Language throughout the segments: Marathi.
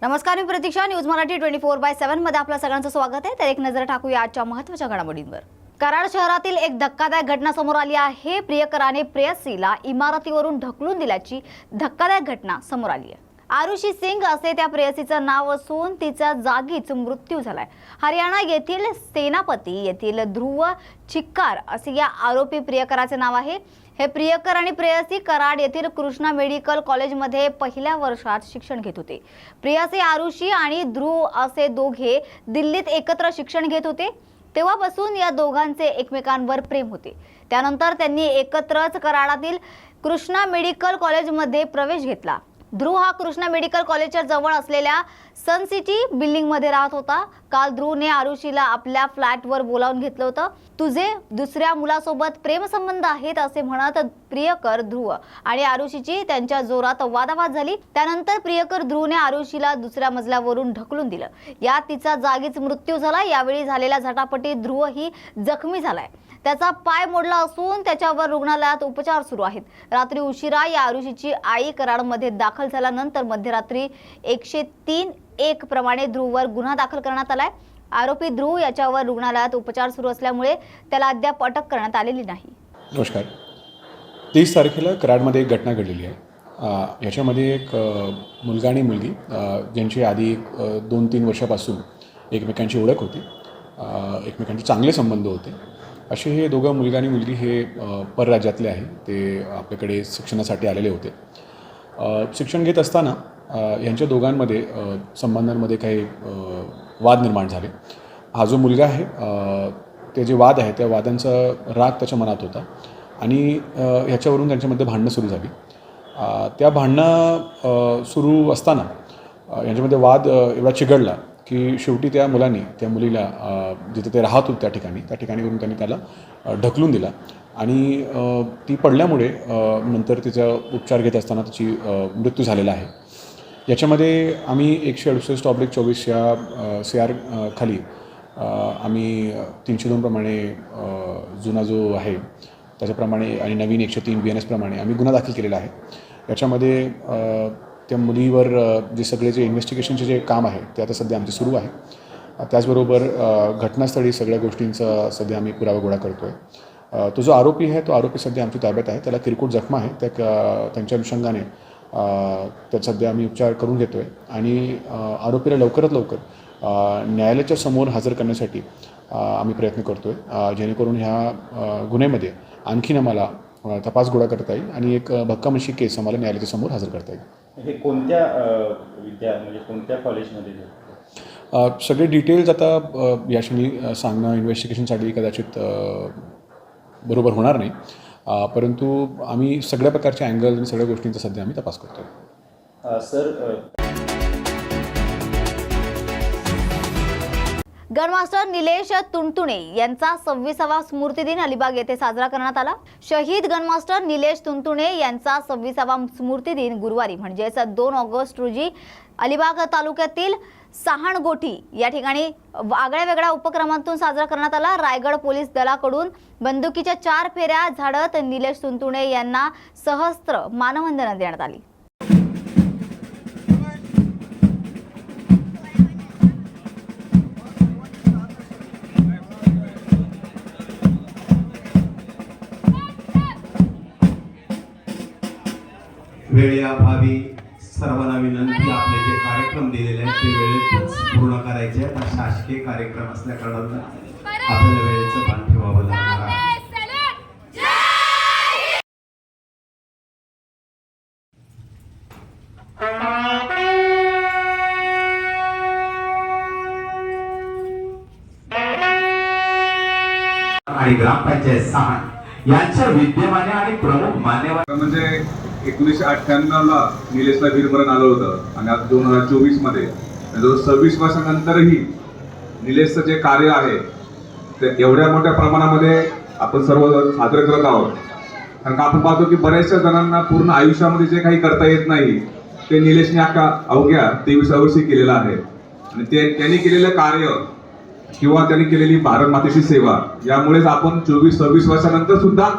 नमस्कार, मी प्रतीक्षा. न्यूज मराठी 24/7 मध्ये आपलं सगळ्यांचं स्वागत आहे. तर एक नजर टाकूया आजच्या महत्त्वाच्या घडामोडींवर. कराड शहरातील एक धक्कादायक घटना समोर आली आहे. प्रियकराने प्रेयसीला इमारतीवरून ढकलून दिल्याची धक्कादायक घटना समोर आली आहे. आरुषी सिंग असे त्या प्रेयसीचं नाव असून तिचा जागीच मृत्यू झालाय. हरियाणा येथील सेनापती येथील ध्रुव चिक्कार असे या आरोपी प्रियकराचे नाव आहे. हे प्रियकर आणि प्रेयसी कराड येथील कृष्णा मेडिकल कॉलेजमध्ये पहिल्या वर्षात शिक्षण घेत होते. प्रेयसी आरुषी आणि ध्रुव असे दोघे दिल्लीत एकत्र शिक्षण घेत होते. तेव्हापासून या दोघांचे एकमेकांवर प्रेम होते. त्यानंतर त्यांनी एकत्रच कराडातील कृष्णा मेडिकल कॉलेजमध्ये प्रवेश घेतला. ध्रुव हा कृष्णा मेडिकल कॉलेजच्या जवळ असलेल्या सन सिटी बिल्डिंग मध्ये राहत होता. काल ध्रुवने आरुषीला आपल्या फ्लॅटवर बोलावून घेतलं होतं. तुझे दुसऱ्या मुलासोबत प्रेमसंबंध आहेत असे म्हणत प्रियकर ध्रुव आणि आरुषीची त्यांच्या जोरात वादावाद झाली. त्यानंतर प्रियकर ध्रुवने आरुषीला दुसऱ्या मजल्यावरून ढकलून दिलं. यात तिचा जागीच मृत्यू झाला. यावेळी झालेल्या झटापटीत ध्रुव ही जखमी झालाय. त्याचा पाय मोडला असून त्याच्यावर रुग्णालयात उपचार सुरू आहेत. रात्री उशिरा या आरुषीची आई कराडमध्ये दाखल झाल्यानंतर मध्यरात्री 103(1) प्रमाणे ध्रुववर गुन्हा दाखल करण्यात आलाय. आरोपी ध्रुव याच्यावर रुग्णालयात उपचार सुरू असल्यामुळे त्याला अद्याप अटक करण्यात आलेली नाही. नमस्कार. 30 तारखेला कराडमध्ये एक घटना घडलेली आहे. याच्यामध्ये एक मुलगा आणि मुलगी ज्यांची आधी 2-3 वर्षापासून एकमेकांची ओळख होती, एकमेकांचे चांगले संबंध होते. असे हे दोघं मुलगा आणि मुलगी हे परराज्यातले आहे. ते आपल्याकडे शिक्षणासाठी आलेले होते. शिक्षण घेत असताना यांच्या दोघांमध्ये संबंधांमध्ये काही वाद निर्माण झाले. हा जो मुलगा आहे ते जे वाद आहे त्या वादांचा राग त्याच्या मनात होता आणि ह्याच्यावरून त्यांच्यामध्ये भांडणं सुरू झाली. त्या भांडणं सुरू असताना यांच्यामध्ये वाद एवढा चिघळला की शेवटी त्या मुलांनी त्या मुलीला जिथे ते राहत होते त्या ठिकाणीवरून त्यांनी त्याला ढकलून दिला आणि ती पडल्यामुळे नंतर तिचा उपचार घेत असताना तिची मृत्यू झालेला आहे. याच्यामध्ये आम्ही 168/24 या CR खाली आम्ही 302 प्रमाणे जुना जो आहे त्याच्याप्रमाणे आणि नवीन 103 BNS प्रमाणे आम्ही गुन्हा दाखल केलेला आहे. याच्यामध्ये त्या मुलीवर जे सगळे जे इन्व्हेस्टिगेशनचे जे काम आहे ते आता सध्या आमचे सुरू आहे. त्याचबरोबर घटनास्थळी सगळ्या गोष्टींचा सध्या आम्ही पुरावा गोळा करतो आहे. तो जो आरोपी आहे तो आरोपी सध्या आमच्या ताब्यात आहे. त्याला किरकोळ जखमा आहे. त्यांच्या अनुषंगाने त्यात सध्या आम्ही उपचार करून घेतो आहे आणि आरोपीला लवकरात लवकर न्यायालयाच्या समोर हजर करण्यासाठी आम्ही प्रयत्न करतो आहे, जेणेकरून ह्या गुन्ह्यामध्ये आणखीन आम्हाला तपास गोळा करता येईल आणि एक भक्कमशी केस आम्हाला न्यायालयाच्या समोर हजर करता येईल. हे कोणत्या म्हणजे कोणत्या कॉलेजमध्ये? सगळे डिटेल्स आता याक्षणी सांगणं इन्व्हेस्टिगेशनसाठी कदाचित बरोबर होणार नाही, परंतु आम्ही सगळ्या प्रकारच्या अँगल आणि सगळ्या गोष्टींचा सध्या आम्ही तपास करतो. सर, गणमास्टर निलेश तुंतुणे यांचा 26वा स्मृतिदिन अलिबाग येथे साजरा करण्यात आला. शहीद गणमास्टर निलेश तुंतुणे यांचा 26वा स्मृतिदिन गुरुवारी म्हणजेच 2 ऑगस्ट रोजी अलिबाग तालुक्यातील सहाणगोठी या ठिकाणी आगळ्या वेगळ्या उपक्रमांतून साजरा करण्यात आला. रायगड पोलीस दलाकडून बंदुकीच्या 4 फेऱ्या झाडत निलेश तुंतुणे यांना सहस्त्र मानवंदना देण्यात आली. वेळेअभावी सर्वांना विनंती, आपले जे कार्यक्रम दिलेले आहेत ते वेळेतच पूर्ण करायचे आहेत. शासकीय कार्यक्रम असल्या कारणानं आपल्याला वेळेचं भान ठेवावं लागणार आहे. आणि ग्रामपंचायत सहाण यांच्या विद्यमाने आणि प्रमुख मान्यवर म्हणजे 1998ला निलेशला वीरमरण आलं होतं आणि आता 2024 मध्ये जवळ 26 वर्षानंतरही निलेशचं जे कार्य आहे ते एवढ्या मोठ्या प्रमाणामध्ये आपण सर्व साजरं करत आहोत. कारण का आपण पाहतो की बऱ्याचशा जणांना पूर्ण आयुष्यामध्ये जे काही करता येत नाही ते निलेशने अवघ्या 23 वर्षी केलेलं आहे आणि त्यांनी केलेलं कार्य किंवा त्यांनी केलेली भारत मातेची सेवा यामुळेच आपण 24-26 वर्षानंतर सुद्धा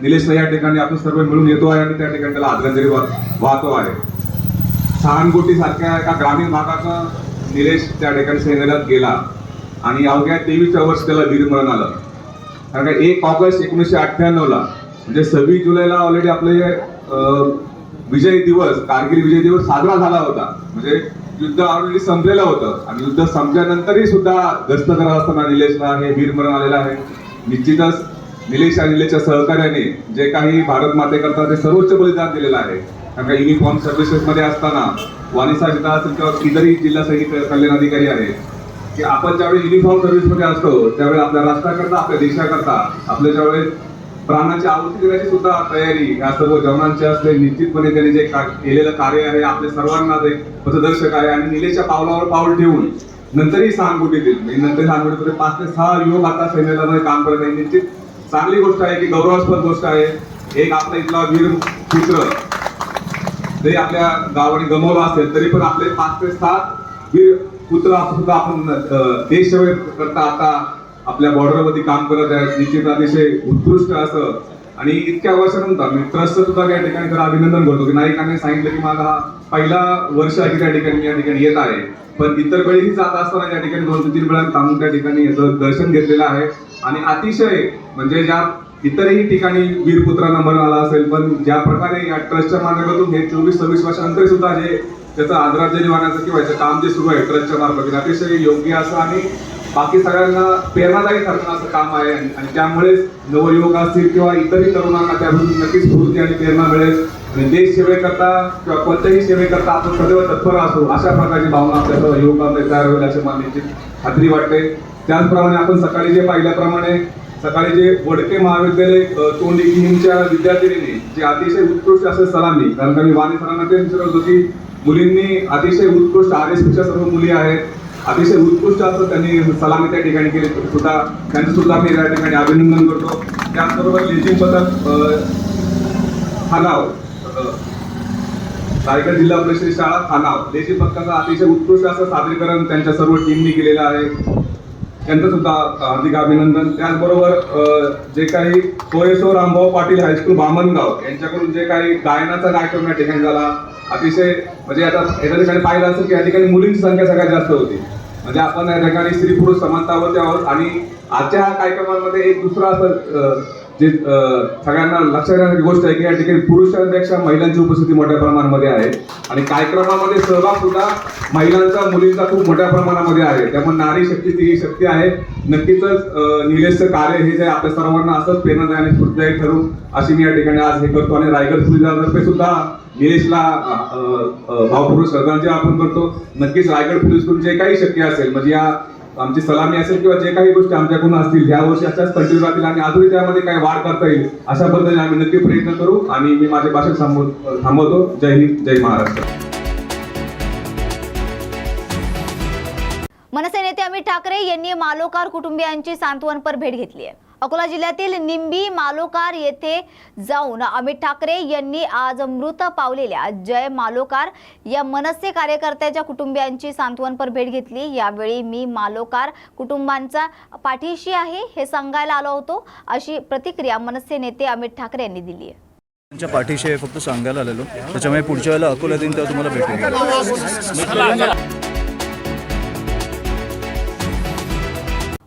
निलेशला या ठिकाणी आपण सर्व मिळून येतो आहे आणि त्या ठिकाणी त्याला आदरांजली वाहतो आहे. सहानकोटीसारख्या एका ग्रामीण भागातनं निलेश त्या ठिकाणी सैन्यात गेला आणि अवघ्या 23व्या वर्षी त्याला वीरमरण आलं. कारण का 1 ऑगस्ट 1998ला म्हणजे 26 जुलैला ऑलरेडी आपले विजय दिवस, कारगिल विजय दिवस साजरा झाला होता. म्हणजे युद्ध ऑलरेडी संपलेलं होतं आणि युद्ध संपल्यानंतरही सुद्धा गस्त करत असताना निलेशला हे वीरमरण आलेलं आहे. निश्चितच निलेश आणि निलेशच्या सहकार्याने जे काही भारत मातेकरता ते सर्वोच्च बलिदान दिलेलं आहे. कारण का युनिफॉर्म सर्व्हिसेसमध्ये असताना वानिसा जिल्हा असेल किंवा इतरही जिल्हा सैनिक कल्याण अधिकारी आहेत की आपण ज्यावेळी युनिफॉर्म सर्व्हिसमध्ये असतो त्यावेळी आपल्या राष्ट्राकरता, आपल्या देशाकरता आपल्या ज्यावेळेस प्राणाची आहुती देण्याची सुद्धा तयारी या सर्व जवानांची असते. निश्चितपणे त्यांनी जे केलेलं कार्य आहे आपल्या सर्वांना एक पथदर्शक आहे आणि निलेशच्या पावलावर पाऊल ठेवून नंतरही सहानकोटीतील नंतर सहानकोटीमध्ये 5 ते 6 युवक आता सैन्यामध्ये काम करत आहे. निश्चित चांगली गोष्ट आहे की गौरवास्पद गोष्ट आहे. एक आपला इथला वीर पुत्र जरी आपल्या गावाने गमावला असेल तरी पण आपले 5 ते 7 वीर पुत्र सुद्धा आपण देश करता आता आपल्या बॉर्डरवरती काम करत आहेत. निश्चित अतिशय उत्कृष्ट असं आणि इतक्या वर्षानंतर मी ट्रस्टचं सुद्धा या ठिकाणी जरा अभिनंदन करतो की नाईकांनी सांगितलं की माझा हा पहिला वर्ष आहे की त्या ठिकाणी मी या ठिकाणी येत आहे. पण इतर वेळीही जात असताना या ठिकाणी 2 ते 3 वेळा थांबून त्या ठिकाणी याचं दर्शन घेतलेलं आहे आणि अतिशय म्हणजे ज्या इतरही ठिकाणी वीरपुत्रांना मरण आला असेल पण ज्या प्रकारे या ट्रस्टच्या माध्यमातून हे 24-26 वर्षानंतर सुद्धा जे त्याचं आदरांजली वाहण्याचं किंवा याचं काम जे सुरू आहे ट्रस्टच्या मार्फत अतिशय योग्य असं आणि बाकी सगळ्यांना प्रेरणादायी ठरणारं असं काम आहे आणि त्यामुळेच नवयुवक असतील किंवा इतरही तरुणांना त्यापासून नक्कीच स्फूर्ती आणि प्रेरणा मिळेल आणि देश सेवेकरता किंवा कोणत्याही सेवेकरता आपण सदैव तत्पर असू अशा प्रकारची भावना आपल्या सर्व युवकांमध्ये तयार होईल अशी मला निश्चित खात्री वाटते. त्याचप्रमाणे आपण सकाळी जे पाहिल्याप्रमाणे सकाळी जे वडके महाविद्यालय तोंडी किमच्या विद्यार्थिनींनी जे अतिशय उत्कृष्ट असे सलामी, कारण का मी वाणी सरांना ते विचारत होतो की मुलींनी अतिशय उत्कृष्ट RSPच्या सर्व मुली आहेत, अतिशय उत्कृष्ट असं त्यांनी सलामी त्या ठिकाणी केली सुद्धा त्यांचं सुद्धा मी त्या ठिकाणी अभिनंदन करतो. त्याचबरोबर लेझिम पथक खानाव रायगड जिल्हा परिषद शाळा खानाव लेझिम पथकाचं अतिशय उत्कृष्ट असं सादरीकरण त्यांच्या सर्व टीमनी केलेलं आहे. त्यांचं सुद्धा हार्दिक अभिनंदन. त्याचबरोबर जे काही सोयेश्वर रामभाऊ पाटील हायस्कूल बामणगाव यांच्याकडून जे काही गायनाचा कार्यक्रम या ठिकाणी झाला अतिशय म्हणजे आता एका ठिकाणी पाहिलं असेल की या ठिकाणी मुलींची संख्या सगळ्यात जास्त होती. म्हणजे आपण या ठिकाणी स्त्री पुरुष समानतावरती आहोत आणि आजच्या ह्या कार्यक्रमामध्ये एक दुसरा असं जे सगळ्यांना लक्षात येण्याची गोष्ट आहे की या ठिकाणी पुरुषांपेक्षा महिलांची उपस्थिती मोठ्या प्रमाणामध्ये आहे आणि कार्यक्रमामध्ये सहभाग सुद्धा महिलांचा मुलींचा खूप मोठ्या प्रमाणामध्ये आहे. त्यामुळे नारी शक्ती ती शक्ती आहे. नक्कीच निलेशचं कार्य हे जे आपल्या सर्वांना असंच प्रेरणादायी आणि स्फूर्तिदायी ठरू अशी मी या ठिकाणी आज हे करतो आणि रायगड पोलीस दलातर्फे सुद्धा निलेशला भावपूर्ण श्रद्धांजली अर्पण करतो. नक्कीच रायगड पोलीसकडून जे काही शक्य असेल म्हणजे या आमची सलामी असेल किंवा जे काही गोष्टी आमच्याकडून असतील या वर्षी अशाच कंटिन्यू राहतील आणि अजूनही त्यामध्ये काही वाढ करता येईल अशा पद्धतीने आम्ही नक्की प्रयत्न करू आणि मी माझे भाषण थांबवतो. जय हिंद, जय महाराष्ट्र. मनसे नेते अमित ठाकरे यांनी मालोकार कुटुंबियांची सांत्वनपर भेट घेतली आहे. अकोला जिल्ह्यातील निंबी मालोकार येथे जाऊन अमित ठाकरे यांनी आज मृत पावलेल्या जय मालोकार या मनसे कार्यकर्त्याच्या कुटुंबियांची सांत्वनपर भेट घेतली. यावेळी मी मालोकार कुटुंबांचा पाठीशी आहे हे सांगायला आलो होतो अशी प्रतिक्रिया मनसे नेते अमित ठाकरे यांनी दिली आहे. त्यांच्या पाठीशी फक्त सांगायला आलेलो, त्याच्यामुळे पुढच्या वेळेला अकोला दिन तर तुम्हाला भेटेल.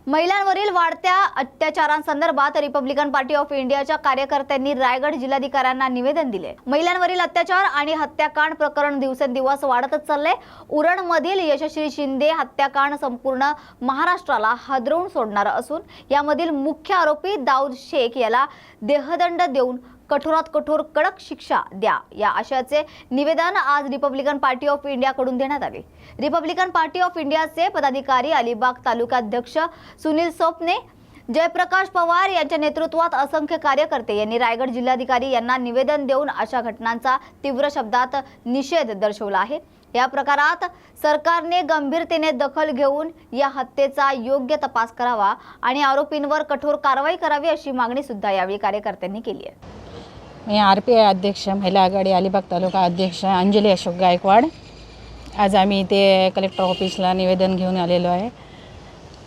महिलांवरील वाढत्या अत्याचारांसंदर्भात रिपब्लिकन पार्टी ऑफ इंडियाच्या कार्यकर्त्यांनी रायगड जिल्हाधिकाऱ्यांना निवेदन दिले. महिलांवरील अत्याचार आणि हत्याकांड प्रकरण दिवसेंदिवस वाढतच चाललंय. उरणमधील यशस्वी शिंदे हत्याकांड संपूर्ण महाराष्ट्राला हादरवून सोडणार असून यामधील मुख्य आरोपी दाऊद शेख याला देहदंड देऊन कठोरात कठोर कडक शिक्षा द्या या आशयाचे निवेदन आज रिपब्लिकन पार्टी ऑफ इंडियाकडून देण्यात आले. रिपब्लिकन पार्टी ऑफ इंडियाचे पदाधिकारी अलिबाग तालुकाध्यक्ष सुनील सोपने, जयप्रकाश पवार यांच्या नेतृत्वात असंख्य कार्यकर्ते यांनी रायगड जिल्हाधिकारी यांना निवेदन देऊन अशा घटनांचा तीव्र शब्दात निषेध दर्शवला आहे. या प्रकारात सरकारने गंभीरतेने दखल घेऊन या हत्येचा योग्य तपास करावा आणि आरोपींवर कठोर कारवाई करावी अशी मागणी सुद्धा यावेळी कार्यकर्त्यांनी केली आहे. मी RPI अध्यक्ष महिला आघाडी अलिबाग तालुका अध्यक्ष अंजली अशोक गायकवाड. आज आम्ही इथे कलेक्टर ऑफिसला निवेदन घेऊन आलेलो आहे.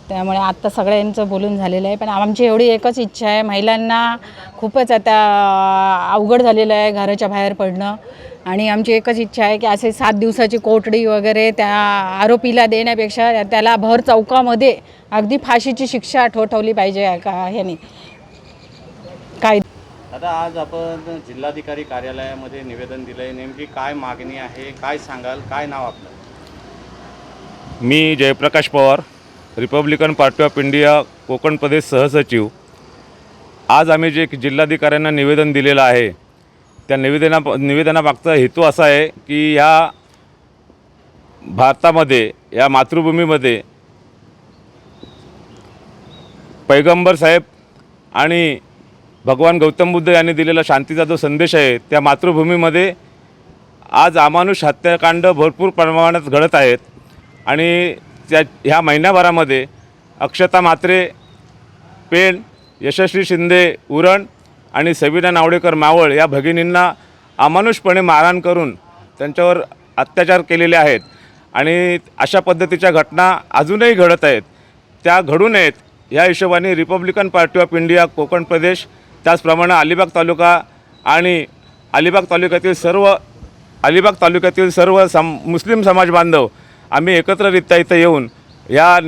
त्यामुळे आत्ता सगळ्यांचं बोलून झालेलं आहे, पण आमची एवढी एकच इच्छा आहे, महिलांना खूपच आता अवघड झालेलं आहे घराच्या बाहेर पडणं आणि आमची एकच इच्छा आहे की असे 7 दिवसाची कोठडी वगैरे त्या आरोपीला देण्यापेक्षा त्याला भर चौकामध्ये अगदी फाशीची शिक्षा ठोठावली पाहिजे का ह्याने काय. आता आज आपण जिल्हाधिकारी कार्यालयामध्ये निवेदन दिलंय, नेमकी काय मागणी आहे, काय सांगाल, काय नाव आपलं? मी जयप्रकाश पवार, रिपब्लिकन पार्टी ऑफ इंडिया कोकण प्रदेश सहसचिव. आज आम्ही जे जिल्हाधिकाऱ्यांना निवेदन दिलेलं आहे त्या निवेदनामागचा हेतू असा आहे की ह्या भारतामध्ये, या मातृभूमीमध्ये पैगंबर साहेब आणि भगवान गौतम बुद्ध यांनी दिलेला शांतीचा जो संदेश आहे, त्या मातृभूमीमध्ये आज अमानुष हत्याकांड भरपूर प्रमाणात घडत आहेत. आणि ह्या महिन्याभरामध्ये अक्षता म्हात्रे, पेण, यशस्वी शिंदे उरण आणि सविना नावडेकर मावळ या भगिनींना अमानुषपणे मारहाण करून त्यांच्यावर अत्याचार केलेले आहेत. आणि अशा पद्धतीच्या घटना अजूनही घडत आहेत. त्या घडू नयेत या हिशोबाने रिपब्लिकन पार्टी ऑफ इंडिया कोकण प्रदेश, त्याचप्रमाणे अलिबाग तालुका आणि अलिबाग तालुक्यातील सर्व मुस्लिम समाज बांधव आम्ही एकत्ररित्या इथं येऊन या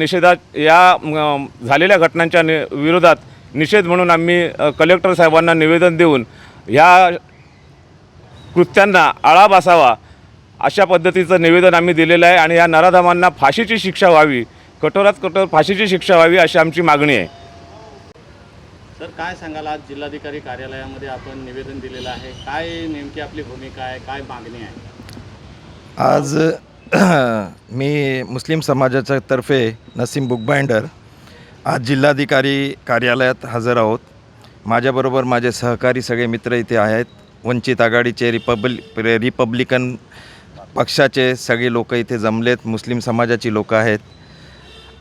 झालेल्या घटनांच्या विरोधात निषेध म्हणून आम्ही कलेक्टर साहेबांना निवेदन देऊन ह्या कृत्यांना आळा बसावा अशा पद्धतीचं निवेदन आम्ही दिलेलं आहे. आणि या नराधमांना फाशीची शिक्षा व्हावी, कठोरात कठोर फाशीची शिक्षा व्हावी अशी आमची मागणी आहे. सर, काय सांगाल, आज जिल्हाधिकारी कार्यालयामध्ये आपण निवेदन दिलेलं आहे, काय नेमकी आपली भूमिका आहे, काय मागणी आहे? आज मी मुस्लिम समाजाच्या तर्फे नसीम बुकबाइंडर आज जिल्हाधिकारी कार्यालयात हजर आहोत. माझ्याबरोबर माझे सहकारी सगळे मित्र इथे आहेत. वंचित आघाडीचे रिपब्लिकन पक्षाचे सगळे लोक इथे जमलेत, मुस्लिम समाजाची लोकं आहेत.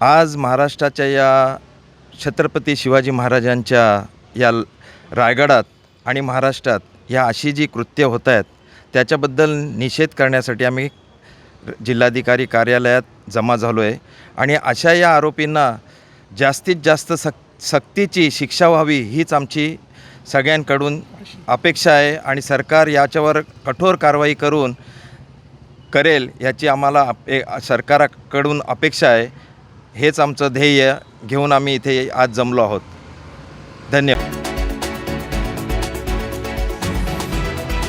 आज महाराष्ट्राच्या या छत्रपती शिवाजी महाराजांच्या या रायगडात आणि महाराष्ट्रात या अशी जी कृत्य होत आहेत त्याच्याबद्दल निषेध करण्यासाठी आम्ही जिल्हाधिकारी कार्यालयात जमा झालो आहे. आणि अशा या आरोपींना जास्तीत जास्त सक्तीची शिक्षा व्हावी हीच आमची सगळ्यांकडून अपेक्षा आहे. आणि सरकार याच्यावर कठोर कारवाई करेल याची आम्हाला सरकारकडून अपेक्षा आहे. हेच आमचं ध्येय घेऊन आम्ही इथे आज जमलो आहोत.